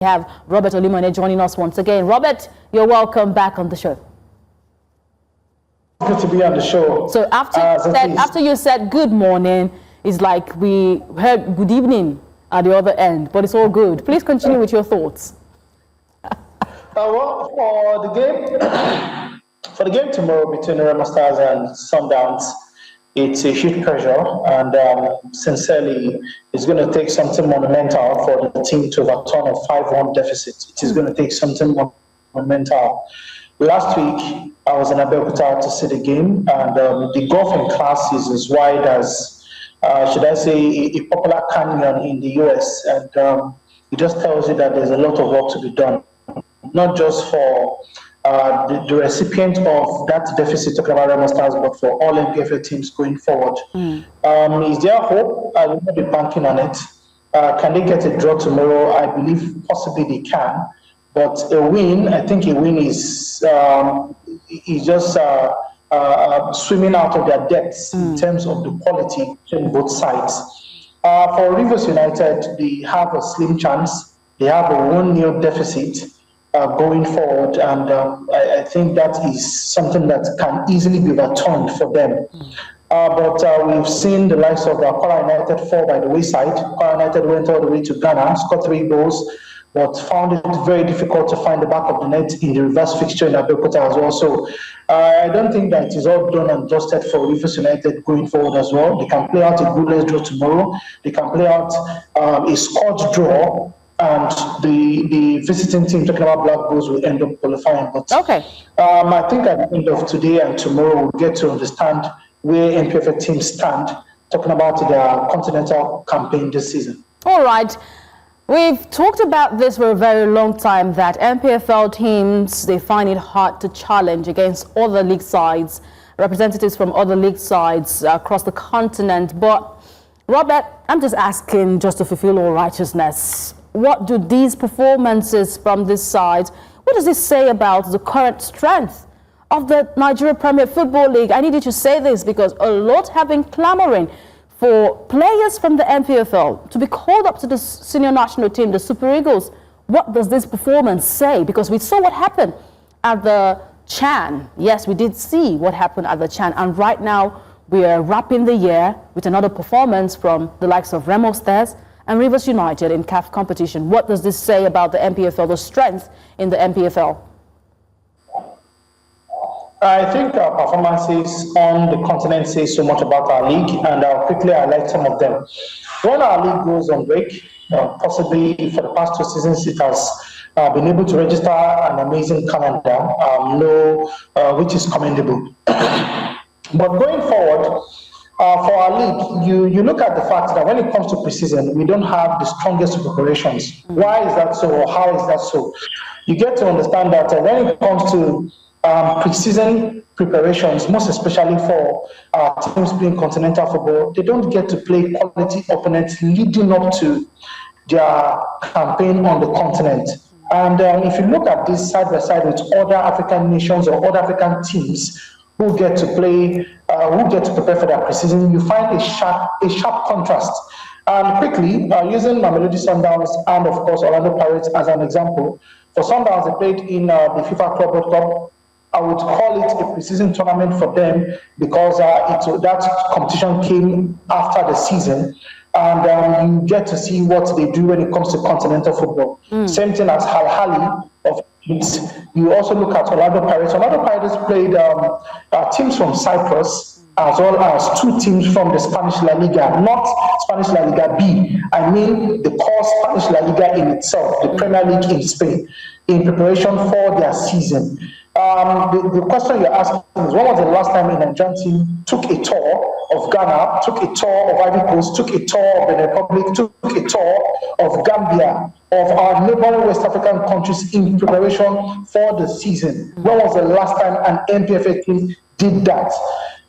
have Robert Olimene joining us once again. Robert, you're welcome back on the show. Good to be on the show. So after you said good morning, it's like we heard good evening at the other end, but it's all good. Please continue with your thoughts. Well, for the game tomorrow between Remo Stars and Sundowns, it's a huge pressure, and sincerely, it's going to take something monumental for the team to overturn a 5-1 deficit. It is going to take something monumental. Last week, I was in Abeokuta to see the game, and the golfing class is as wide as, should I say, a popular canyon in the US, and it just tells you that there's a lot of work to be done, not just for the recipient of that deficit, talking about Remo Stars, but for all NPFL teams going forward. Is there hope? I will not be banking on it. Can they get a draw tomorrow? I believe possibly they can. But a win, I think a win is just swimming out of their depths in terms of the quality on both sides. For Rivers United, they have a slim chance. They have a 1-0 deficit going forward, and I think that is something that can easily be overturned for them. But we've seen the likes of Kwara United fall by the wayside. Kwara United went all the way to Ghana, scored 3 goals, but found it very difficult to find the back of the net in the reverse fixture in Abeokuta as well. So I don't think that it is all done and dusted for Rivers United going forward as well. They can play out a goalless draw tomorrow. They can play out a scored draw, and the visiting team, talking about Black Bulls, will end up qualifying. But okay. I think at the end of today and tomorrow, we'll get to understand where NPFL teams stand, talking about their continental campaign this season. All right. We've talked about this for a very long time, that NPFL teams, they find it hard to challenge against other league sides, representatives from other league sides across the continent. But, Robert, I'm just asking just to fulfill all righteousness. What do these performances from this side, what does this say about the current strength of the Nigeria Premier Football League? I need you to say this because a lot have been clamoring for players from the NPFL to be called up to the senior national team, the Super Eagles. What does this performance say? Because we saw what happened at the Chan. Yes, we did see what happened at the Chan. And right now, we are wrapping the year with another performance from the likes of Remo Stars and Rivers United in CAF competition. What does this say about the NPFL, the strength in the NPFL? I think our performances on the continent say so much about our league, and I'll quickly highlight some of them. When our league goes on break, possibly for the past 2 seasons, it has been able to register an amazing calendar, which is commendable. But going forward, for our league, you look at the fact that when it comes to preseason, we don't have the strongest preparations. Why is that so, or how is that so? You get to understand that when it comes to preseason preparations, most especially for teams playing continental football, they don't get to play quality opponents leading up to their campaign on the continent. And if you look at this side by side with other African nations or other African teams who get to play, who get to prepare for their preseason, you find a sharp contrast. And quickly, using Mamelodi Sundowns and of course Orlando Pirates as an example, for Sundowns they played in the FIFA Club World Cup. I would call it a preseason tournament for them because that competition came after the season, and you get to see what they do when it comes to continental football. Same thing as Al Ahly of Egypt. You also look at Orlando Pirates. Orlando Pirates played teams from Cyprus as well as 2 teams from the Spanish La Liga, not Spanish La Liga B. I mean the core Spanish La Liga in itself, the Premier League in Spain, in preparation for their season. The question you're asking is, when was the last time a Nigerian team took a tour of Ghana, took a tour of Ivory Coast, took a tour of the Republic, took a tour of Gambia, of our neighboring West African countries in preparation for the season? When was the last time an NPFL team did that?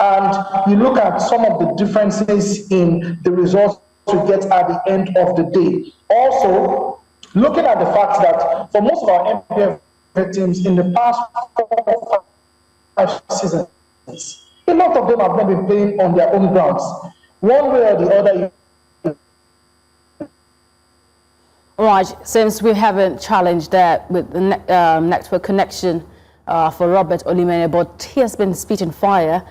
And you look at some of the differences in the results to get at the end of the day. Also, looking at the fact that for most of our NPFL teams in the past 4 or 5 seasons, a lot of them have not been playing on their own grounds. One way or the other, Right, since we haven't challenged that with the network connection for Robert Olimene, but he has been spitting fire.